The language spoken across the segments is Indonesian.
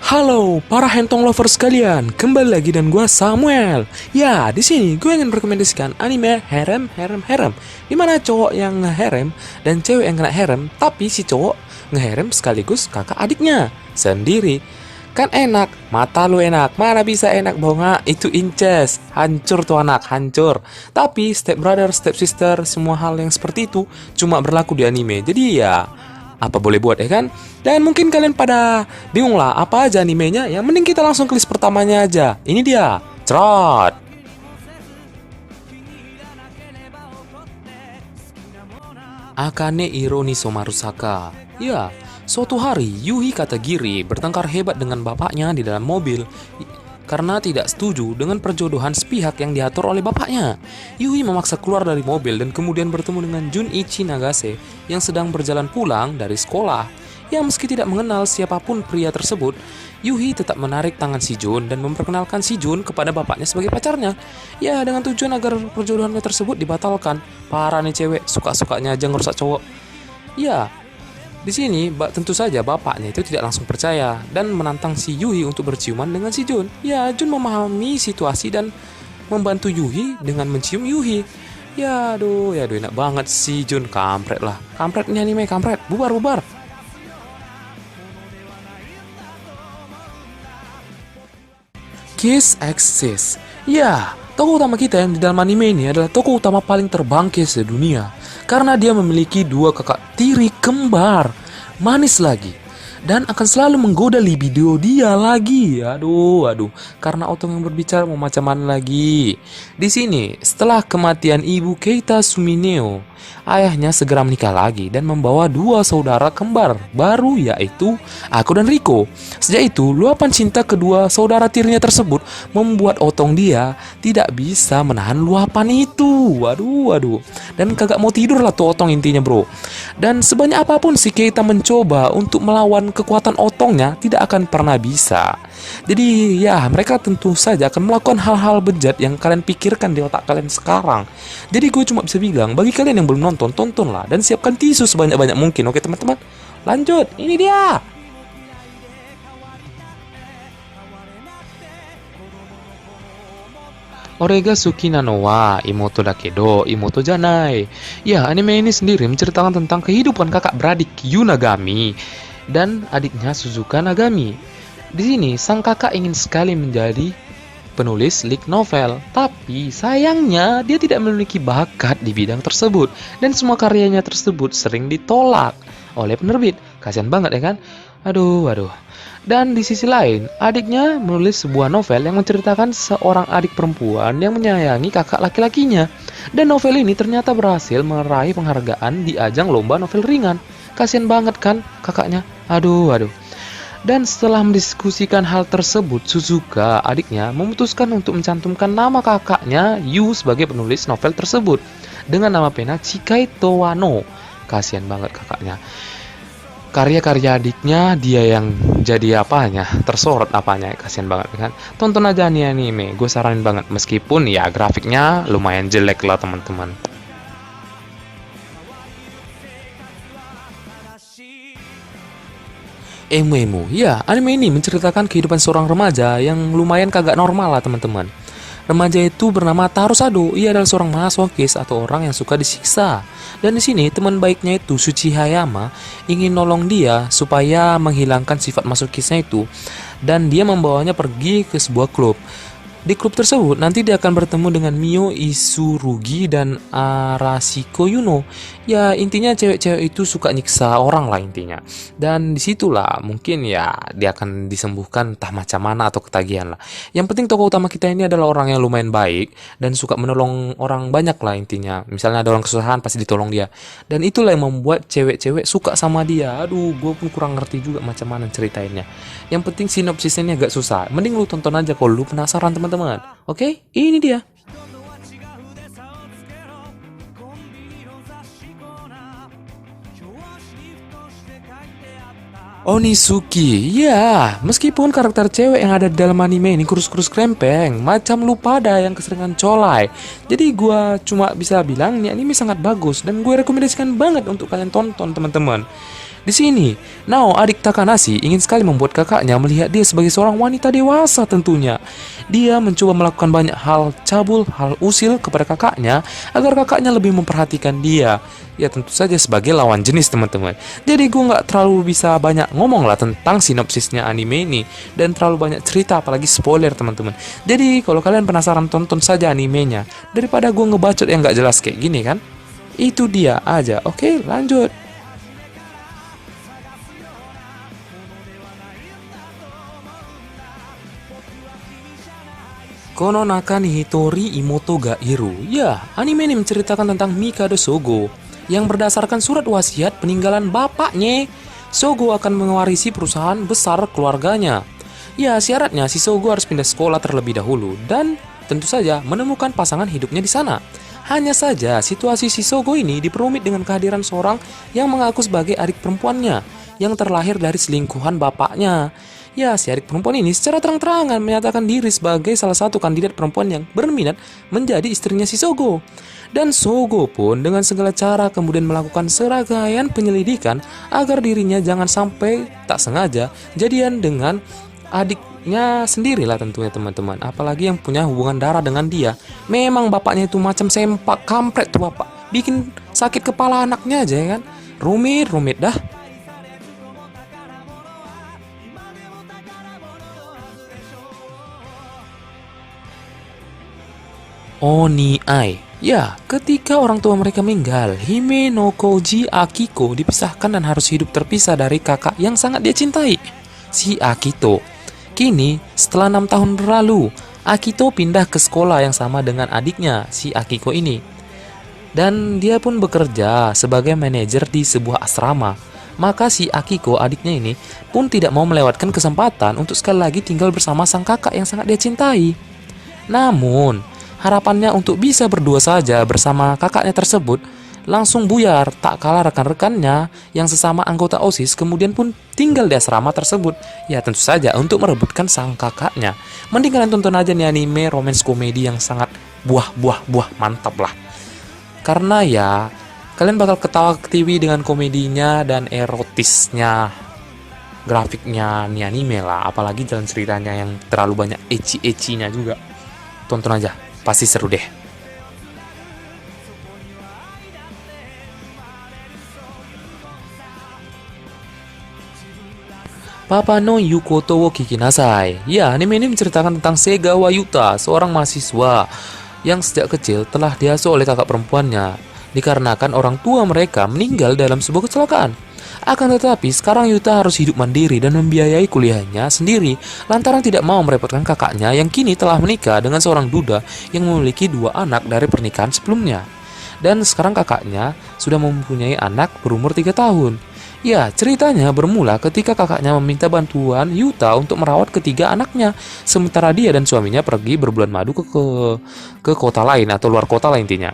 Halo para hentong lovers sekalian, kembali lagi dan gua Samuel. Ya, di sini gue ingin merekomendasikan anime harem. Di mana cowok yang ngeharem dan cewek yang kena harem, tapi si cowok ngeharem sekaligus kakak adiknya sendiri. Kan enak, mata lu enak, mana bisa enak bonga, itu incest. Hancur tuh anak, hancur. Tapi step brother, step sister, semua hal yang seperti itu cuma berlaku di anime. Jadi ya, apa boleh buat ya kan? Dan mungkin kalian pada bingung lah apa aja animenya. Yang mending kita langsung ke list pertamanya aja. Ini dia, Trot. Akane Ironi Somarusaka. Ya, suatu hari Yuhi Katagiri bertengkar hebat dengan bapaknya di dalam mobil karena tidak setuju dengan perjodohan sepihak yang diatur oleh bapaknya. Yui memaksa keluar dari mobil dan kemudian bertemu dengan Junichi Nagase yang sedang berjalan pulang dari sekolah. Ya, meski tidak mengenal siapapun pria tersebut, Yuhi tetap menarik tangan si Jun dan memperkenalkan si Jun kepada bapaknya sebagai pacarnya. Ya, dengan tujuan agar perjodohannya tersebut dibatalkan. Parah nih cewek, suka-sukanya aja ngerusak cowok. Ya, di sini, tentu saja bapaknya itu tidak langsung percaya dan menantang si Yuhi untuk berciuman dengan si Jun. Ya, Jun memahami situasi dan membantu Yuhi dengan mencium Yuhi. Ya, aduh, enak banget si Jun, kampret lah. Kampret ini anime, kampret. Bubar. Kiss Axis. Ya, tokoh utama kita yang di dalam anime ini adalah tokoh utama paling terbangkit sedunia. Karena dia memiliki dua kakak tiri kembar. Manis lagi. Dan akan selalu menggoda libido dia lagi. Aduh. Karena Otong yang berbicara mau macam mana lagi. Di sini, setelah kematian ibu Keita Sumineo, ayahnya segera menikah lagi dan membawa dua saudara kembar baru, yaitu Ako dan Riko. Sejak itu, luapan cinta kedua saudara tirinya tersebut membuat Otong dia tidak bisa menahan luapan itu. Waduh. Dan kagak mau tidur lah tuh Otong intinya, bro. Dan sebanyak apapun si Keita mencoba untuk melawan kekuatan Otongnya, tidak akan pernah bisa. Jadi ya, mereka tentu saja akan melakukan hal-hal bejat yang kalian pikirkan di otak kalian sekarang. Jadi gue cuma bisa bilang, bagi kalian yang belum nonton, tontonlah dan siapkan tisu sebanyak-banyak mungkin. Oke teman-teman, lanjut, ini dia. Orega Tsukina no wa Imoto Dakedo Imoto Janai. Ya, anime ini sendiri menceritakan tentang kehidupan kakak beradik Yunagami dan adiknya Suzuka Nagami. Di sini, sang kakak ingin sekali menjadi penulis light novel, tapi sayangnya dia tidak memiliki bakat di bidang tersebut dan semua karyanya tersebut sering ditolak oleh penerbit. Kasian banget ya kan? Aduh. Dan di sisi lain, adiknya menulis sebuah novel yang menceritakan seorang adik perempuan yang menyayangi kakak laki-lakinya. Dan novel ini ternyata berhasil meraih penghargaan di ajang lomba novel ringan. Kasian banget kan kakaknya? Aduh. Dan setelah mendiskusikan hal tersebut, Suzuka, adiknya, memutuskan untuk mencantumkan nama kakaknya Yu sebagai penulis novel tersebut dengan nama pena Chikai Towano. Kasian banget kakaknya. Karya-karya adiknya dia yang jadi apanya, tersorot apanya, kasian banget kan. Tonton aja nih anime, gue saranin banget, meskipun ya grafiknya lumayan jelek lah teman-teman. Emu. Ya, anime ini menceritakan kehidupan seorang remaja yang lumayan kagak normal lah teman-teman. Remaja itu bernama Taro Sado. Ia adalah seorang masokis atau orang yang suka disiksa. Dan di sini teman baiknya itu Suchi Hayama ingin nolong dia supaya menghilangkan sifat masokisnya itu, dan dia membawanya pergi ke sebuah klub. Di klub tersebut nanti dia akan bertemu dengan Mio Isurugi dan Arashiko Yuno. Ya, intinya cewek-cewek itu suka nyiksa orang lah intinya. Dan disitulah mungkin ya dia akan disembuhkan entah macam mana atau ketagihan lah. Yang penting tokoh utama kita ini adalah orang yang lumayan baik dan suka menolong orang banyak lah intinya. Misalnya ada orang kesusahan pasti ditolong dia. Dan itulah yang membuat cewek-cewek suka sama dia. Aduh, gue pun kurang ngerti juga macam mana ceritainnya. Yang penting sinopsisnya ini agak susah. Mending lu tonton aja kalau lu penasaran teman-teman. Oke, ini dia. Onisuki. Ya, meskipun karakter cewek yang ada di dalam anime ini kurus-kurus krempeng, macam lu pada yang keseringan colai. Jadi gua cuma bisa bilang ini anime sangat bagus dan gue rekomendasikan banget untuk kalian tonton teman-teman. Di sini, Nao, adik Takanashi, ingin sekali membuat kakaknya melihat dia sebagai seorang wanita dewasa tentunya. Dia mencoba melakukan banyak hal cabul, hal usil kepada kakaknya agar kakaknya lebih memperhatikan dia. Ya tentu saja sebagai lawan jenis teman-teman. Jadi gue nggak terlalu bisa banyak ngomong lah tentang sinopsisnya anime ini. Dan terlalu banyak cerita apalagi spoiler teman-teman. Jadi kalau kalian penasaran tonton saja animenya. Daripada gue ngebacot yang nggak jelas kayak gini kan. Itu dia aja. Oke, lanjut. Kono Naka ni Hitori Imoto ga Iru. Ya, anime ini menceritakan tentang Mikado Sogo yang berdasarkan surat wasiat peninggalan bapaknya. Sogo akan mewarisi perusahaan besar keluarganya. Ya, syaratnya si Sogo harus pindah sekolah terlebih dahulu dan tentu saja menemukan pasangan hidupnya di sana. Hanya saja situasi si Sogo ini diperumit dengan kehadiran seorang yang mengaku sebagai adik perempuannya yang terlahir dari selingkuhan bapaknya. Ya, si adik perempuan ini secara terang-terangan menyatakan diri sebagai salah satu kandidat perempuan yang berminat menjadi istrinya si Sogo. Dan Sogo pun dengan segala cara kemudian melakukan serangkaian penyelidikan agar dirinya jangan sampai tak sengaja jadian dengan adiknya sendirilah tentunya teman-teman. Apalagi yang punya hubungan darah dengan dia. Memang bapaknya itu macam sempak kampret tuh bapak. Bikin sakit kepala anaknya aja ya kan. Rumit dah. Oni Ai. Ya, ketika orang tua mereka meninggal, Hime no Koji Akiko dipisahkan dan harus hidup terpisah dari kakak yang sangat dia cintai, si Akito. Kini, setelah 6 tahun berlalu, Akito pindah ke sekolah yang sama dengan adiknya, si Akiko ini. Dan dia pun bekerja sebagai manajer di sebuah asrama. Maka si Akiko, adiknya ini, pun tidak mau melewatkan kesempatan untuk sekali lagi tinggal bersama sang kakak yang sangat dia cintai. Namun, harapannya untuk bisa berdua saja bersama kakaknya tersebut langsung buyar, tak kalah rekan-rekannya yang sesama anggota OSIS kemudian pun tinggal di asrama tersebut. Ya tentu saja untuk merebutkan sang kakaknya. Mending kalian tonton aja nih anime romance komedi yang sangat buah mantap lah. Karena ya kalian bakal ketawa-ketiwi dengan komedinya dan erotisnya, grafiknya nih anime lah. Apalagi jalan ceritanya yang terlalu banyak ecchi-ecchinya juga. Tonton aja, pasti seru deh. Papa no Yukoto wo Kikinasai. Ya, anime ini menceritakan tentang Segawa Yuta, seorang mahasiswa yang sejak kecil telah diasuh oleh kakak perempuannya dikarenakan orang tua mereka meninggal dalam sebuah kecelakaan. Akan tetapi, sekarang Yuta harus hidup mandiri dan membiayai kuliahnya sendiri lantaran tidak mau merepotkan kakaknya yang kini telah menikah dengan seorang duda yang memiliki 2 anak dari pernikahan sebelumnya. Dan sekarang kakaknya sudah mempunyai anak berumur 3 tahun. Ya, ceritanya bermula ketika kakaknya meminta bantuan Yuta untuk merawat ketiga anaknya, sementara dia dan suaminya pergi berbulan madu ke kota lain atau luar kota lah intinya.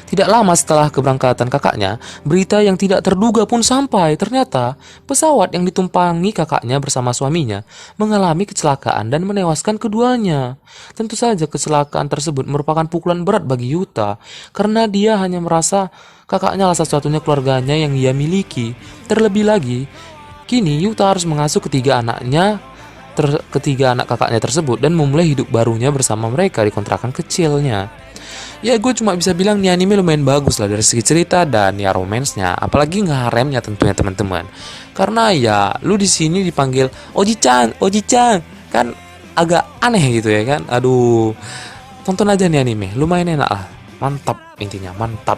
Tidak lama setelah keberangkatan kakaknya, berita yang tidak terduga pun sampai. Ternyata, pesawat yang ditumpangi kakaknya bersama suaminya mengalami kecelakaan dan menewaskan keduanya. Tentu saja kecelakaan tersebut merupakan pukulan berat bagi Yuta, karena dia hanya merasa kakaknya adalah satu-satunya keluarganya yang ia miliki. Terlebih lagi, kini Yuta harus mengasuh ketiga anak kakaknya tersebut dan memulai hidup barunya bersama mereka di kontrakan kecilnya. Ya gue cuma bisa bilang nih anime lumayan bagus lah dari segi cerita dan ya romansnya, apalagi ngeharemnya tentunya teman-teman. Karena ya lu di sini dipanggil Oji-chan kan agak aneh gitu ya kan. Aduh, tonton aja nih anime, lumayan enak lah, mantap intinya mantap.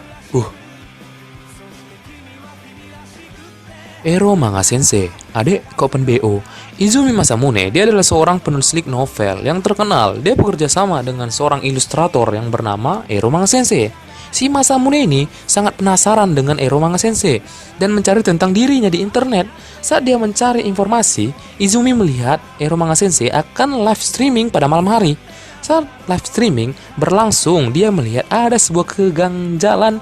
Ero Manga Sensei, adik Open BO. Izumi Masamune, dia adalah seorang penulis light novel yang terkenal. Dia bekerja sama dengan seorang ilustrator yang bernama Ero Manga Sensei. Si Masamune ini sangat penasaran dengan Ero Manga Sensei dan mencari tentang dirinya di internet. Saat dia mencari informasi, Izumi melihat Ero Manga Sensei akan live streaming pada malam hari. Saat live streaming berlangsung, dia melihat ada sebuah keganjalan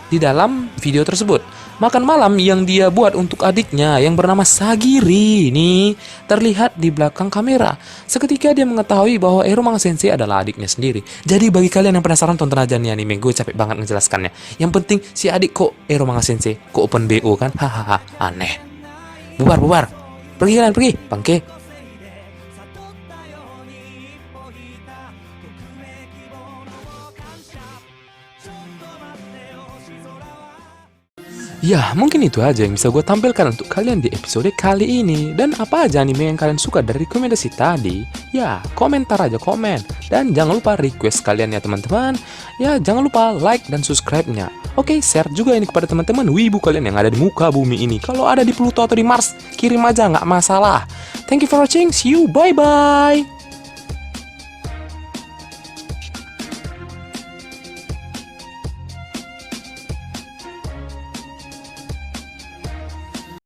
di dalam video tersebut. Makan malam yang dia buat untuk adiknya yang bernama Sagiri ini terlihat di belakang kamera. Seketika dia mengetahui bahwa Eromanga Sensei adalah adiknya sendiri. Jadi bagi kalian yang penasaran, tonton aja nih anime, gue capek banget menjelaskannya. Yang penting si adik kok Eromanga Sensei, kok open BO kan? Hahaha, aneh. Bubar. Pergi kalian, pergi. Bangke. Ya, mungkin itu aja yang bisa gue tampilkan untuk kalian di episode kali ini. Dan apa aja anime yang kalian suka dari rekomendasi tadi? Ya, komentar aja komen. Dan jangan lupa request kalian ya teman-teman. Ya, jangan lupa like dan subscribe-nya. Oke, share juga ini kepada teman-teman wibu kalian yang ada di muka bumi ini. Kalau ada di Pluto atau di Mars, kirim aja, nggak masalah. Thank you for watching, see you, bye-bye!